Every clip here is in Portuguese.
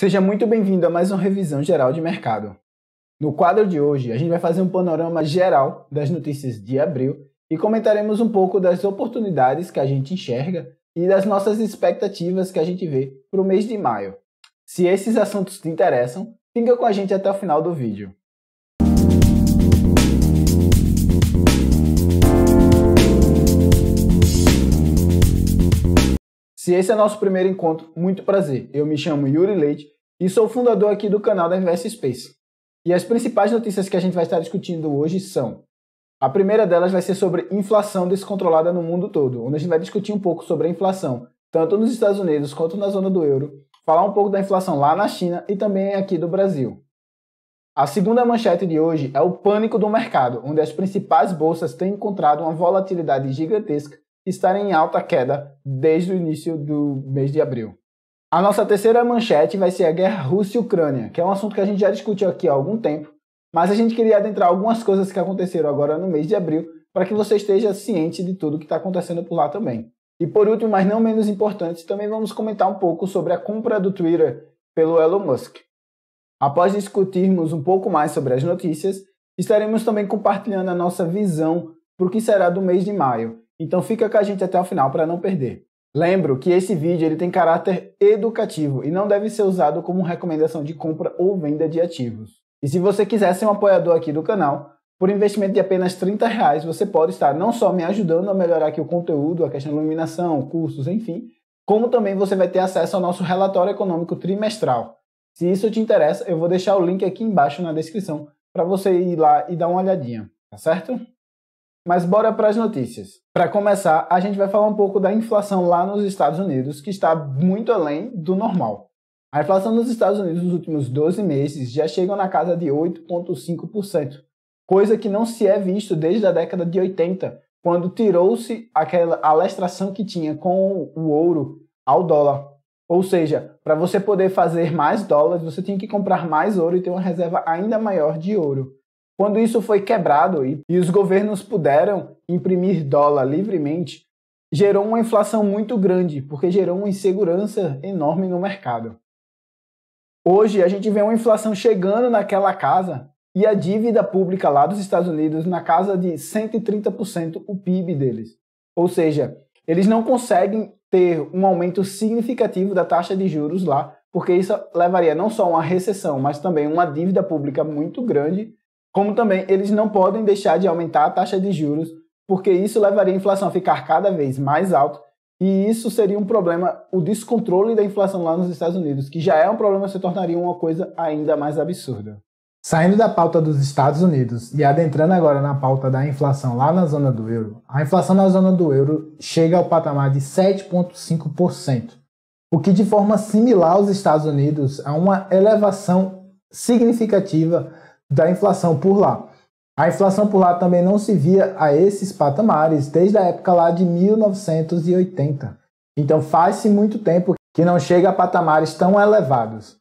Seja muito bem-vindo a mais uma revisão geral de mercado. No quadro de hoje, a gente vai fazer um panorama geral das notícias de abril e comentaremos um pouco das oportunidades que a gente enxerga e das nossas expectativas que a gente vê para o mês de maio. Se esses assuntos te interessam, fica com a gente até o final do vídeo. Se esse é nosso primeiro encontro, muito prazer. Eu me chamo Yuri Leite e sou fundador aqui do canal da Invest Space. E as principais notícias que a gente vai estar discutindo hoje são: a primeira delas vai ser sobre inflação descontrolada no mundo todo, onde a gente vai discutir um pouco sobre a inflação, tanto nos Estados Unidos quanto na zona do euro, falar um pouco da inflação lá na China e também aqui do Brasil. A segunda manchete de hoje é o pânico do mercado, onde as principais bolsas têm encontrado uma volatilidade gigantesca e estarem em alta queda desde o início do mês de abril. A nossa terceira manchete vai ser a guerra Rússia e Ucrânia, que é um assunto que a gente já discutiu aqui há algum tempo, mas a gente queria adentrar algumas coisas que aconteceram agora no mês de abril para que você esteja ciente de tudo que está acontecendo por lá também. E por último, mas não menos importante, também vamos comentar um pouco sobre a compra do Twitter pelo Elon Musk. Após discutirmos um pouco mais sobre as notícias, estaremos também compartilhando a nossa visão para o que será do mês de maio. Então fica com a gente até o final para não perder. Lembro que esse vídeo ele tem caráter educativo e não deve ser usado como recomendação de compra ou venda de ativos. E se você quiser ser um apoiador aqui do canal, por investimento de apenas R$30, você pode estar não só me ajudando a melhorar aqui o conteúdo, a questão de iluminação, cursos, enfim, como também você vai ter acesso ao nosso relatório econômico trimestral. Se isso te interessa, eu vou deixar o link aqui embaixo na descrição para você ir lá e dar uma olhadinha, tá certo? Mas bora para as notícias. Para começar, a gente vai falar um pouco da inflação lá nos Estados Unidos, que está muito além do normal. A inflação nos Estados Unidos nos últimos 12 meses já chega na casa de 8,5%, coisa que não se é visto desde a década de 80, quando tirou-se aquela alastração que tinha com o ouro ao dólar. Ou seja, para você poder fazer mais dólares, você tinha que comprar mais ouro e ter uma reserva ainda maior de ouro. Quando isso foi quebrado e os governos puderam imprimir dólar livremente, gerou uma inflação muito grande, porque gerou uma insegurança enorme no mercado. Hoje a gente vê uma inflação chegando naquela casa e a dívida pública lá dos Estados Unidos na casa de 130% o PIB deles. Ou seja, eles não conseguem ter um aumento significativo da taxa de juros lá, porque isso levaria não só a uma recessão, mas também uma dívida pública muito grande, como também eles não podem deixar de aumentar a taxa de juros, porque isso levaria a inflação a ficar cada vez mais alta, e isso seria um problema, o descontrole da inflação lá nos Estados Unidos, que já é um problema, se tornaria uma coisa ainda mais absurda. Saindo da pauta dos Estados Unidos e adentrando agora na pauta da inflação lá na zona do euro, a inflação na zona do euro chega ao patamar de 7,5%, o que de forma similar aos Estados Unidos é uma elevação significativa da inflação por lá. A inflação por lá também não se via a esses patamares desde a época lá de 1980. Então faz-se muito tempo que não chega a patamares tão elevados.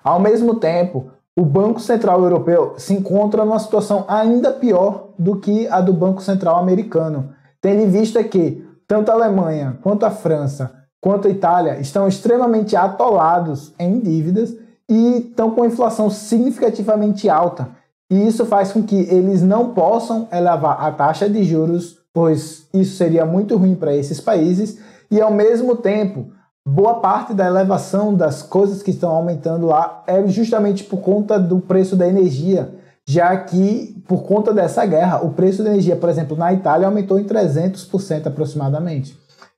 Ao mesmo tempo, o Banco Central Europeu se encontra numa situação ainda pior do que a do Banco Central Americano, tendo em vista que tanto a Alemanha, quanto a França, quanto a Itália estão extremamente atolados em dívidas e estão com inflação significativamente alta. E isso faz com que eles não possam elevar a taxa de juros, pois isso seria muito ruim para esses países, e ao mesmo tempo, boa parte da elevação das coisas que estão aumentando lá é justamente por conta do preço da energia, já que por conta dessa guerra, o preço da energia, por exemplo, na Itália aumentou em 300% aproximadamente.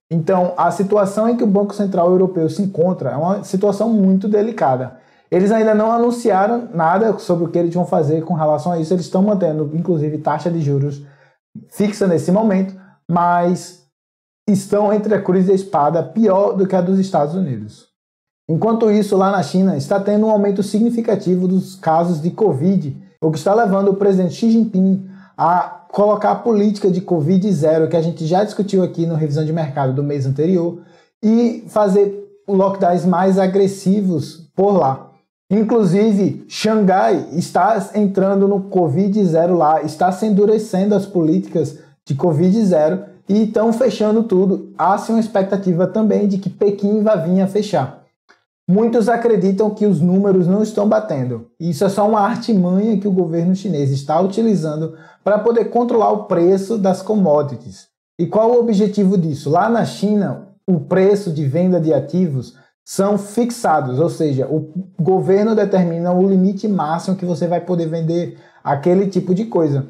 Então, a situação em que o Banco Central Europeu se encontra é uma situação muito delicada. Eles ainda não anunciaram nada sobre o que eles vão fazer com relação a isso. Eles estão mantendo, inclusive, taxa de juros fixa nesse momento, mas estão entre a cruz e a espada, pior do que a dos Estados Unidos. Enquanto isso, lá na China, está tendo um aumento significativo dos casos de Covid, o que está levando o presidente Xi Jinping a colocar a política de Covid zero, que a gente já discutiu aqui no Revisão de Mercado do mês anterior, e fazer lockdowns mais agressivos por lá. Inclusive, Xangai está entrando no Covid zero lá, está se endurecendo as políticas de Covid zero e estão fechando tudo. Há-se uma expectativa também de que Pequim vai vir a fechar. Muitos acreditam que os números não estão batendo. Isso é só uma artimanha que o governo chinês está utilizando para poder controlar o preço das commodities. E qual o objetivo disso? Lá na China, o preço de venda de ativos são fixados, ou seja, o governo determina o limite máximo que você vai poder vender aquele tipo de coisa.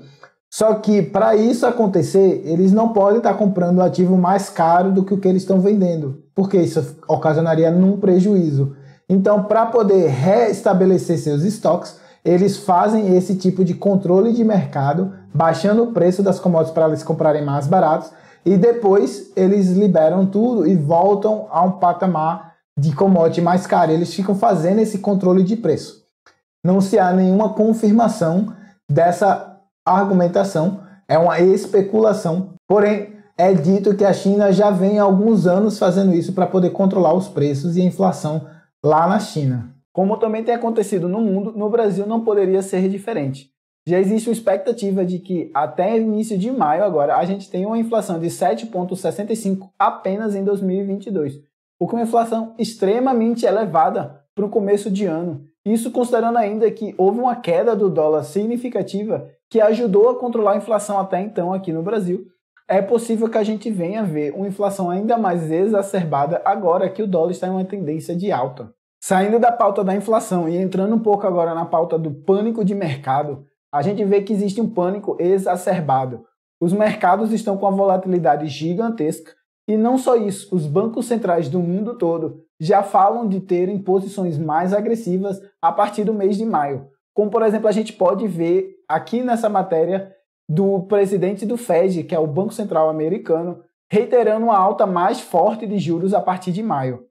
Só que para isso acontecer, eles não podem estar comprando o ativo mais caro do que o que eles estão vendendo, porque isso ocasionaria num prejuízo. Então, para poder restabelecer seus estoques, eles fazem esse tipo de controle de mercado, baixando o preço das commodities para eles comprarem mais baratos, e depois eles liberam tudo e voltam a um patamar de commodity mais caro. Eles ficam fazendo esse controle de preço. Não se há nenhuma confirmação dessa argumentação, é uma especulação, porém é dito que a China já vem há alguns anos fazendo isso para poder controlar os preços e a inflação lá na China. Como também tem acontecido no mundo, no Brasil não poderia ser diferente. Já existe uma expectativa de que até início de maio agora a gente tem uma inflação de 7,65 apenas em 2022, o que é uma inflação extremamente elevada para o começo de ano. Isso considerando ainda que houve uma queda do dólar significativa que ajudou a controlar a inflação até então aqui no Brasil. É possível que a gente venha a ver uma inflação ainda mais exacerbada agora que o dólar está em uma tendência de alta. Saindo da pauta da inflação e entrando um pouco agora na pauta do pânico de mercado, a gente vê que existe um pânico exacerbado. Os mercados estão com a volatilidade gigantesca e não só isso, os bancos centrais do mundo todo já falam de terem posições mais agressivas a partir do mês de maio. Como, por exemplo, a gente pode ver aqui nessa matéria do presidente do Fed, que é o Banco Central americano, reiterando uma alta mais forte de juros a partir de maio.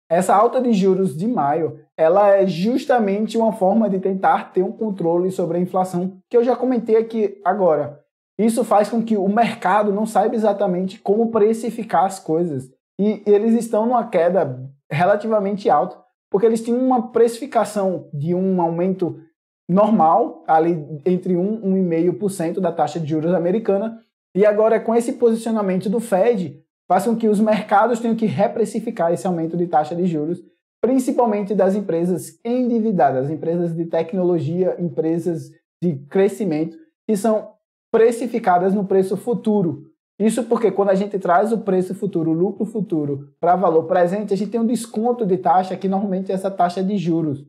Essa alta de juros de maio, ela é justamente uma forma de tentar ter um controle sobre a inflação, que eu já comentei aqui agora. Isso faz com que o mercado não saiba exatamente como precificar as coisas. E eles estão numa queda relativamente alta, porque eles tinham uma precificação de um aumento normal, ali entre 1 e 1,5% da taxa de juros americana, e agora com esse posicionamento do Fed, faz com que os mercados tenham que reprecificar esse aumento de taxa de juros, principalmente das empresas endividadas, empresas de tecnologia, empresas de crescimento, que são precificadas no preço futuro. Isso porque quando a gente traz o preço futuro, o lucro futuro, para valor presente, a gente tem um desconto de taxa, que normalmente é essa taxa de juros.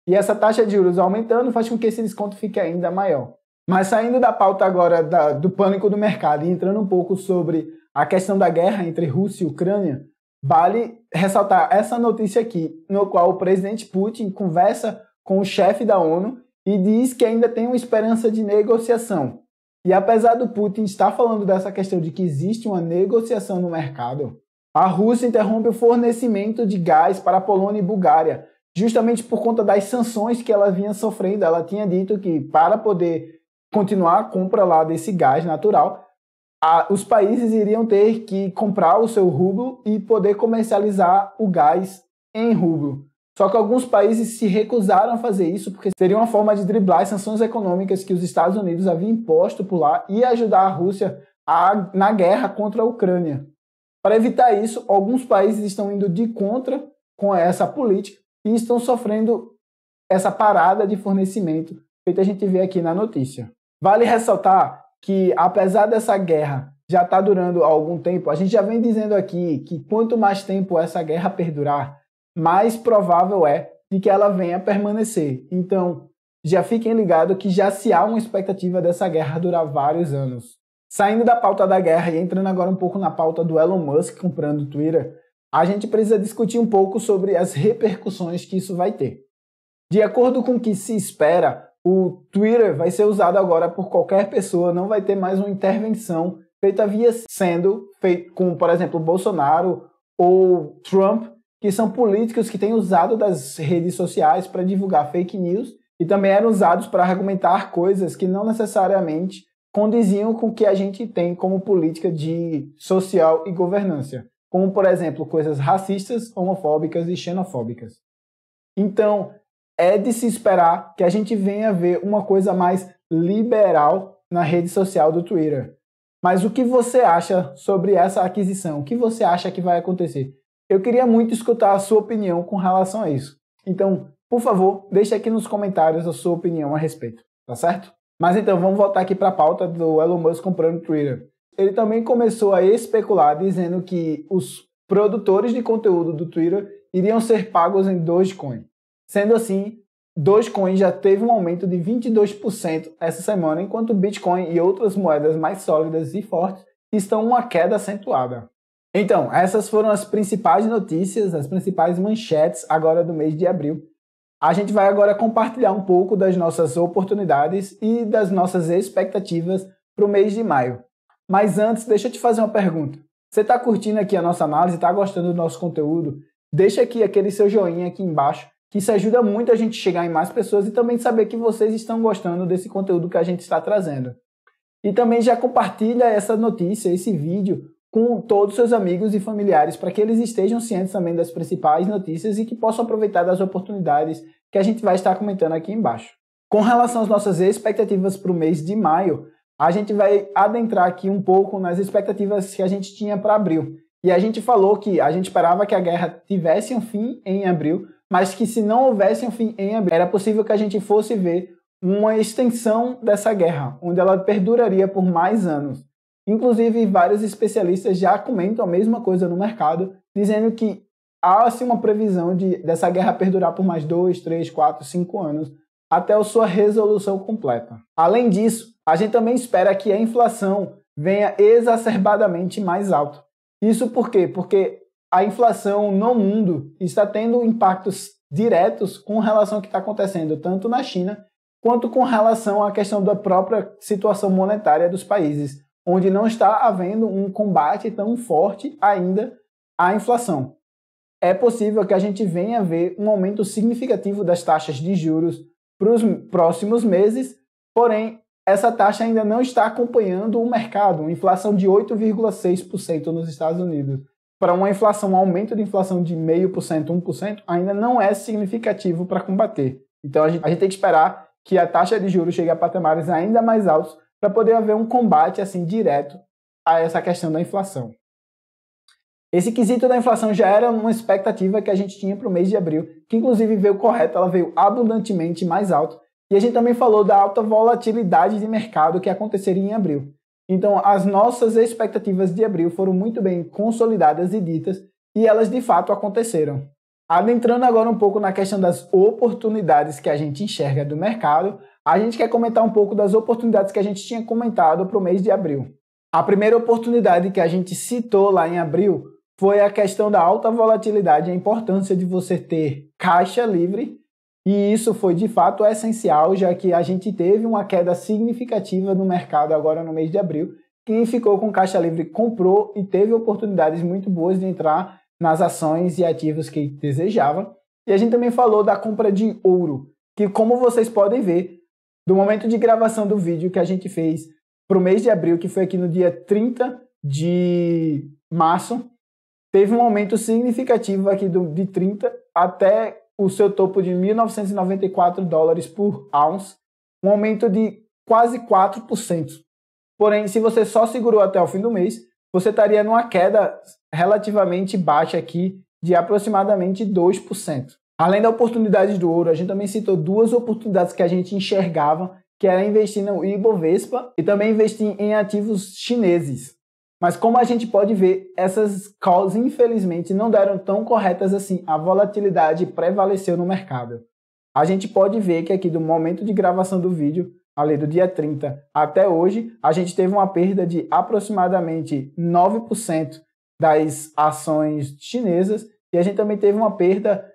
E essa taxa de juros aumentando faz com que esse desconto fique ainda maior. Mas saindo da pauta agora do pânico do mercado e entrando um pouco sobre a questão da guerra entre Rússia e Ucrânia, vale ressaltar essa notícia aqui, no qual o presidente Putin conversa com o chefe da ONU e diz que ainda tem uma esperança de negociação. E apesar do Putin estar falando dessa questão de que existe uma negociação no mercado, a Rússia interrompe o fornecimento de gás para a Polônia e Bulgária, justamente por conta das sanções que ela vinha sofrendo. Ela tinha dito que para poder continuar a compra lá desse gás natural, os países iriam ter que comprar o seu rublo e poder comercializar o gás em rublo. Só que alguns países se recusaram a fazer isso porque seria uma forma de driblar as sanções econômicas que os Estados Unidos haviam imposto por lá e ajudar a Rússia na guerra contra a Ucrânia. Para evitar isso, alguns países estão indo de contra com essa política e estão sofrendo essa parada de fornecimento, feito a gente vê aqui na notícia. Vale ressaltar que, apesar dessa guerra já estar durando há algum tempo, a gente já vem dizendo aqui que quanto mais tempo essa guerra perdurar, mais provável é de que ela venha a permanecer. Então, já fiquem ligados que já se há uma expectativa dessa guerra durar vários anos. Saindo da pauta da guerra e entrando agora um pouco na pauta do Elon Musk comprando o Twitter, a gente precisa discutir um pouco sobre as repercussões que isso vai ter. De acordo com o que se espera, o Twitter vai ser usado agora por qualquer pessoa, não vai ter mais uma intervenção feita via sendo feito com, por exemplo, Bolsonaro ou Trump, que são políticos que têm usado das redes sociais para divulgar fake news e também eram usados para argumentar coisas que não necessariamente condiziam com o que a gente tem como política de social e governança, como, por exemplo, coisas racistas, homofóbicas e xenofóbicas. Então, é de se esperar que a gente venha ver uma coisa mais liberal na rede social do Twitter. Mas o que você acha sobre essa aquisição? O que você acha que vai acontecer? Eu queria muito escutar a sua opinião com relação a isso. Então, por favor, deixe aqui nos comentários a sua opinião a respeito, tá certo? Mas então, vamos voltar aqui para a pauta do Elon Musk comprando Twitter. Ele também começou a especular dizendo que os produtores de conteúdo do Twitter iriam ser pagos em Dogecoin. Sendo assim, Dogecoin já teve um aumento de 22% essa semana, enquanto o Bitcoin e outras moedas mais sólidas e fortes estão uma queda acentuada. Então, essas foram as principais notícias, as principais manchetes agora do mês de abril. A gente vai agora compartilhar um pouco das nossas oportunidades e das nossas expectativas para o mês de maio. Mas antes, deixa eu te fazer uma pergunta. Você está curtindo aqui a nossa análise, está gostando do nosso conteúdo? Deixa aqui aquele seu joinha aqui embaixo, que isso ajuda muito a gente chegar em mais pessoas e também saber que vocês estão gostando desse conteúdo que a gente está trazendo. E também já compartilha essa notícia, esse vídeo, com todos os seus amigos e familiares, para que eles estejam cientes também das principais notícias e que possam aproveitar das oportunidades que a gente vai estar comentando aqui embaixo. Com relação às nossas expectativas para o mês de maio, a gente vai adentrar aqui um pouco nas expectativas que a gente tinha para abril. E a gente falou que a gente esperava que a guerra tivesse um fim em abril, mas que se não houvesse um fim em abril, era possível que a gente fosse ver uma extensão dessa guerra, onde ela perduraria por mais anos. Inclusive, vários especialistas já comentam a mesma coisa no mercado, dizendo que há assim, uma previsão dessa guerra perdurar por mais 2, 3, 4, 5 anos, até a sua resolução completa. Além disso, a gente também espera que a inflação venha exacerbadamente mais alta. Isso por quê? Porque a inflação no mundo está tendo impactos diretos com relação ao que está acontecendo, tanto na China, quanto com relação à questão da própria situação monetária dos países, onde não está havendo um combate tão forte ainda à inflação. É possível que a gente venha a ver um aumento significativo das taxas de juros para os próximos meses, porém, essa taxa ainda não está acompanhando o mercado, uma inflação de 8,6% nos Estados Unidos. Para uma inflação, um aumento de inflação de 0,5%, 1%, ainda não é significativo para combater. Então, a gente tem que esperar que a taxa de juros chegue a patamares ainda mais altos para poder haver um combate assim direto a essa questão da inflação. Esse quesito da inflação já era uma expectativa que a gente tinha para o mês de abril, que inclusive veio correta, ela veio abundantemente mais alta. E a gente também falou da alta volatilidade de mercado que aconteceria em abril. Então, as nossas expectativas de abril foram muito bem consolidadas e ditas, e elas de fato aconteceram. Adentrando agora um pouco na questão das oportunidades que a gente enxerga do mercado, a gente quer comentar um pouco das oportunidades que a gente tinha comentado para o mês de abril. A primeira oportunidade que a gente citou lá em abril foi a questão da alta volatilidade e a importância de você ter caixa livre, e isso foi de fato essencial, já que a gente teve uma queda significativa no mercado agora no mês de abril. Quem ficou com caixa livre comprou e teve oportunidades muito boas de entrar nas ações e ativos que desejava. E a gente também falou da compra de ouro, que como vocês podem ver, do momento de gravação do vídeo que a gente fez para o mês de abril, que foi aqui no dia 30 de março, teve um aumento significativo aqui de 30 até o seu topo de 1.994 dólares por ounce, um aumento de quase 4%. Porém, se você só segurou até o fim do mês, você estaria numa queda relativamente baixa aqui de aproximadamente 2%. Além da oportunidade do ouro, a gente também citou duas oportunidades que a gente enxergava, que era investir no Ibovespa e também investir em ativos chineses. Mas como a gente pode ver, essas calls infelizmente não deram tão corretas assim, a volatilidade prevaleceu no mercado. A gente pode ver que aqui do momento de gravação do vídeo, ali do dia 30 até hoje, a gente teve uma perda de aproximadamente 9% das ações chinesas e a gente também teve uma perda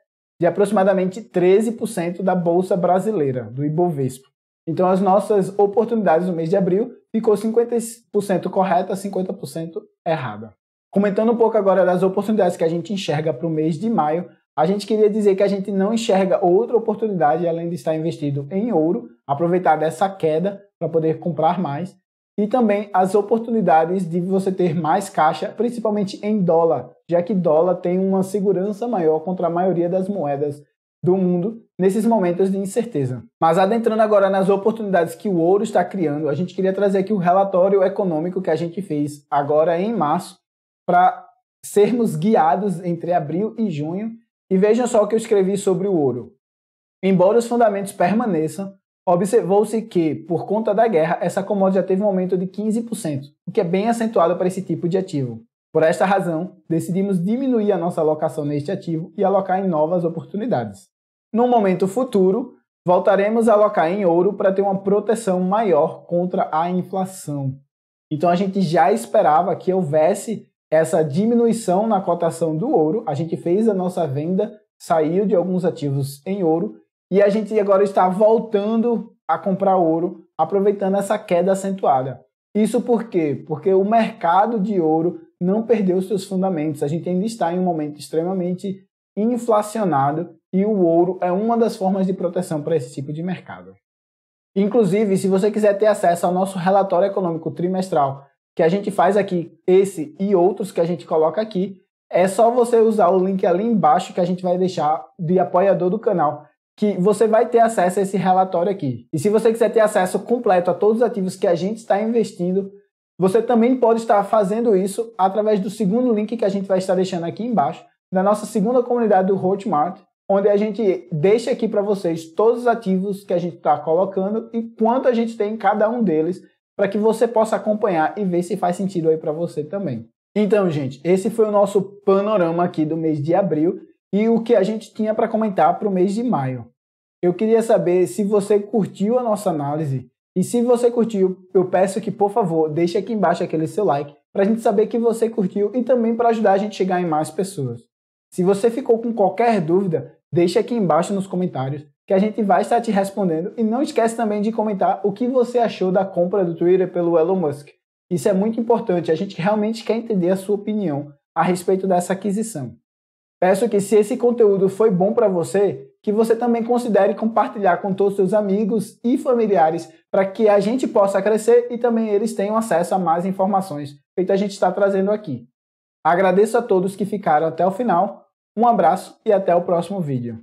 de aproximadamente 13% da Bolsa Brasileira, do Ibovespa. Então as nossas oportunidades no mês de abril ficou 50% correta, 50% errada. Comentando um pouco agora das oportunidades que a gente enxerga para o mês de maio, a gente queria dizer que a gente não enxerga outra oportunidade além de estar investido em ouro, aproveitar dessa queda para poder comprar mais, e também as oportunidades de você ter mais caixa, principalmente em dólar, já que dólar tem uma segurança maior contra a maioria das moedas do mundo nesses momentos de incerteza. Mas adentrando agora nas oportunidades que o ouro está criando, a gente queria trazer aqui o relatório econômico que a gente fez agora em março para sermos guiados entre abril e junho, e vejam só o que eu escrevi sobre o ouro. Embora os fundamentos permaneçam, observou-se que, por conta da guerra, essa commodity já teve um aumento de 15%, o que é bem acentuado para esse tipo de ativo. Por esta razão, decidimos diminuir a nossa alocação neste ativo e alocar em novas oportunidades. No momento futuro, voltaremos a alocar em ouro para ter uma proteção maior contra a inflação. Então a gente já esperava que houvesse essa diminuição na cotação do ouro, a gente fez a nossa venda, saiu de alguns ativos em ouro e a gente agora está voltando a comprar ouro, aproveitando essa queda acentuada. Isso por quê? Porque o mercado de ouro não perdeu seus fundamentos, a gente ainda está em um momento extremamente inflacionado e o ouro é uma das formas de proteção para esse tipo de mercado. Inclusive, se você quiser ter acesso ao nosso relatório econômico trimestral, que a gente faz aqui, esse e outros que a gente coloca aqui, é só você usar o link ali embaixo que a gente vai deixar de apoiador do canal, que você vai ter acesso a esse relatório aqui. E se você quiser ter acesso completo a todos os ativos que a gente está investindo, você também pode estar fazendo isso através do segundo link que a gente vai estar deixando aqui embaixo, da nossa segunda comunidade do Hotmart, onde a gente deixa aqui para vocês todos os ativos que a gente está colocando e quanto a gente tem em cada um deles, para que você possa acompanhar e ver se faz sentido aí para você também. Então, gente, esse foi o nosso panorama aqui do mês de abril e o que a gente tinha para comentar para o mês de maio. Eu queria saber se você curtiu a nossa análise e se você curtiu, eu peço que, por favor, deixe aqui embaixo aquele seu like para a gente saber que você curtiu e também para ajudar a gente a chegar em mais pessoas. Se você ficou com qualquer dúvida, deixe aqui embaixo nos comentários que a gente vai estar te respondendo e não esquece também de comentar o que você achou da compra do Twitter pelo Elon Musk. Isso é muito importante, a gente realmente quer entender a sua opinião a respeito dessa aquisição. Peço que se esse conteúdo foi bom para você, que você também considere compartilhar com todos os seus amigos e familiares para que a gente possa crescer e também eles tenham acesso a mais informações feito a gente está trazendo aqui. Agradeço a todos que ficaram até o final, um abraço e até o próximo vídeo.